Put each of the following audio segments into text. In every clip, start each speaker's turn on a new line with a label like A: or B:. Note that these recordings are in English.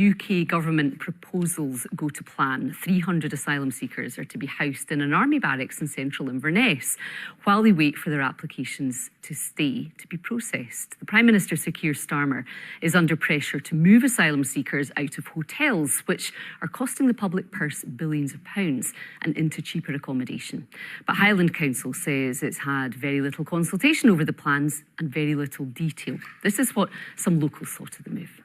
A: UK government proposals go to plan. 300 asylum seekers are to be housed in an army barracks in central Inverness while they wait for their applications to stay to be processed. The Prime Minister, Sir Keir Starmer, is under pressure to move asylum seekers out of hotels, which are costing the public purse billions of pounds, and into cheaper accommodation. But Highland Council says it's had very little consultation over the plans and very little detail. This is what some locals thought of the move.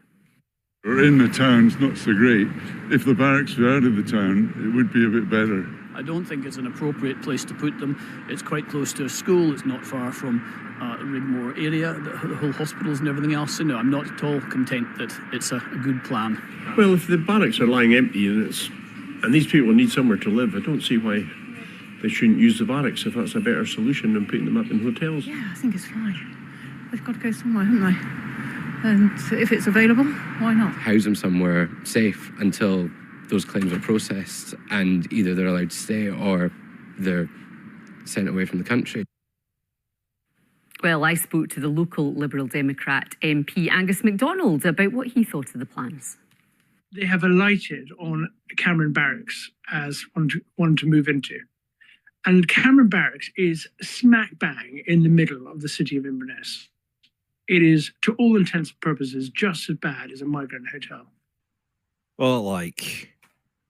B: In the town's not so great. If the barracks were out of the town, it would be a bit better.
C: I don't think it's an appropriate place to put them. It's quite close to a school. It's not far from Rigmore area, the whole hospitals and everything else. So no, I'm not at all content that it's a good plan.
D: Well, if the barracks are lying empty and these people need somewhere to live, I don't see why they shouldn't use the barracks if that's a better solution than putting them up in hotels.
E: Yeah, I think it's fine. They've got to go somewhere, haven't they? And if it's available, why not?
F: House them somewhere safe until those claims are processed and either they're allowed to stay or they're sent away from the country.
A: Well, I spoke to the local Liberal Democrat MP, Angus MacDonald, about what he thought of the plans.
G: They have alighted on Cameron Barracks as one to move into. And Cameron Barracks is smack bang in the middle of the city of Inverness. It is, to all intents and purposes, just as bad as a migrant hotel.
H: Well,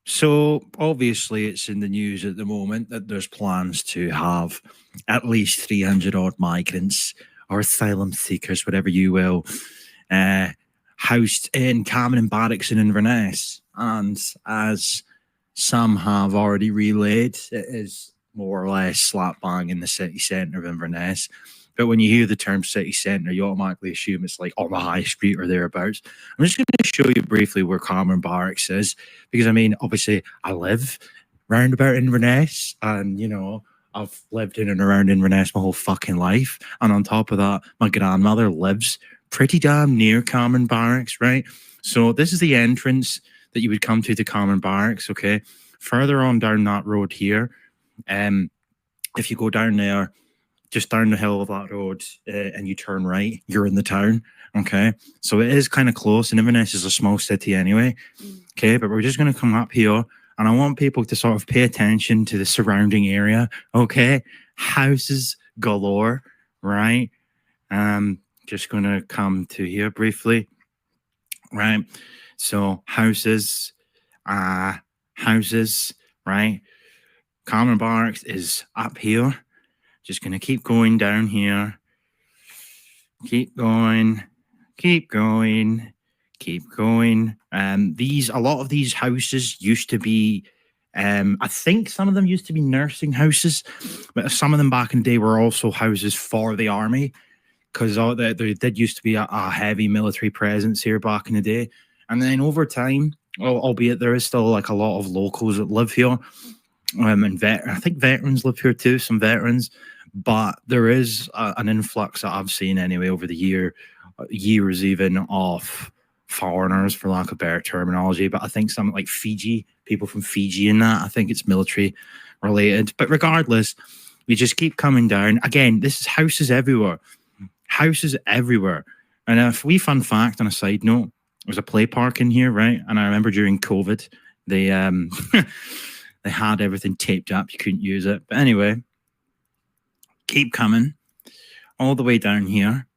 H: so obviously it's in the news at the moment that there's plans to have at least 300 odd migrants or asylum seekers, whatever you will, housed in Cameron Barracks in Inverness. And as some have already relayed, it is more or less slap bang in the city centre of Inverness. But when you hear the term city centre, you automatically assume it's like on the high street or thereabouts. I'm just going to show you briefly where Cameron Barracks is, because I mean, obviously, I live round about Inverness, and you know, I've lived in and around Inverness my whole fucking life. And on top of that, my grandmother lives pretty damn near Cameron Barracks, right? So this is the entrance that you would come to Cameron Barracks, okay? Further on down that road here, if you go down there, just down the hill of that road and you turn right, you're in the town, okay? So it is kind of close, and Inverness is a small city anyway, okay? But we're just going to come up here, and I want people to sort of pay attention to the surrounding area, okay? Houses galore, right? Just going to come to here briefly, right? So houses, right? Cameron Barracks is up here. Just going to keep going down here. Keep going. Keep going. Keep going. A lot of these houses used to be, I think some of them used to be nursing houses, but some of them back in the day were also houses for the army, because there did used to be a heavy military presence here back in the day. And then over time, albeit there is still like a lot of locals that live here, and I think veterans live here too, some veterans. But there is an influx that I've seen anyway over the years even of foreigners, for lack of better terminology. But I think some like Fiji, people from Fiji and that, I think it's military related. But regardless, we just keep coming down. Again, this is houses everywhere. Houses everywhere. And if we fun fact on a side note, there's a play park in here, right? And I remember during COVID, they they had everything taped up. You couldn't use it. But anyway, keep coming all the way down here.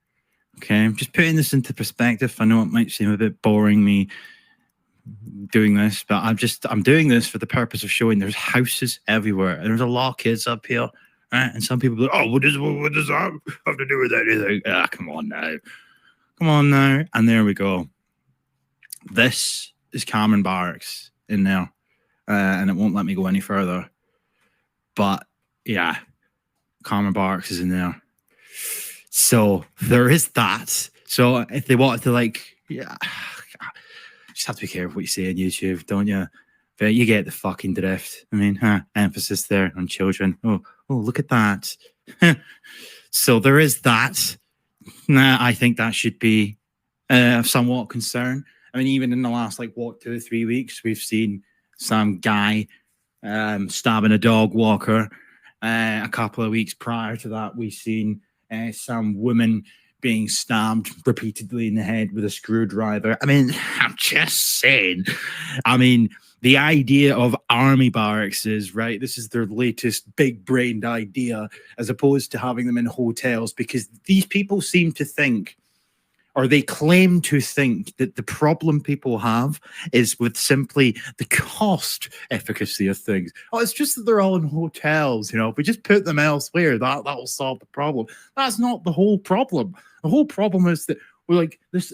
H: Okay, I'm just putting this into perspective. I know it might seem a bit boring me doing this, but I'm doing this for the purpose of showing there's houses everywhere. And there's a lot of kids up here, right? And some people are like, oh, what does that have to do with anything? Come on now. Come on now. And there we go. This is Cameron Barracks in there. And it won't let me go any further. But yeah, Cameron Barracks is in there. So there is that. So if they wanted to just have to be careful what you say on YouTube, don't you? But you get the fucking drift. I mean, emphasis there on children. Oh, look at that. So there is that. Nah, I think that should be somewhat concern. I mean, even in the last 2 or 3 weeks, we've seen some guy stabbing a dog walker. A couple of weeks prior to that, we've seen some woman being stabbed repeatedly in the head with a screwdriver. I mean, I'm just saying. I mean, the idea of army barracks is, right, this is their latest big-brained idea, as opposed to having them in hotels, because these people seem to think, or they claim to think, that the problem people have is with simply the cost efficacy of things. Oh, it's just that they're all in hotels, you know. If we just put them elsewhere, that'll solve the problem. That's not the whole problem. The whole problem is that we're like this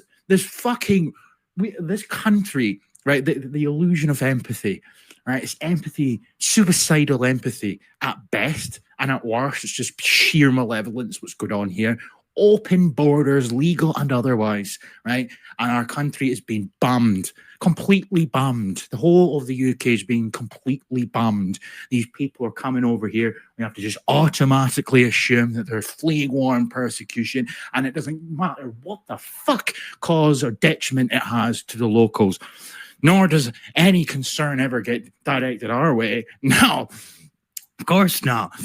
H: country, right? The illusion of empathy, right? It's empathy, suicidal empathy at best, and at worst, it's just sheer malevolence what's going on here. Open borders, legal and otherwise, right? And our country is being bummed, completely bummed. The whole of the UK is being completely bummed. These people are coming over here. We have to just automatically assume that they're fleeing war and persecution, and it doesn't matter what the fuck cause or detriment it has to the locals. Nor does any concern ever get directed our way. No, of course not.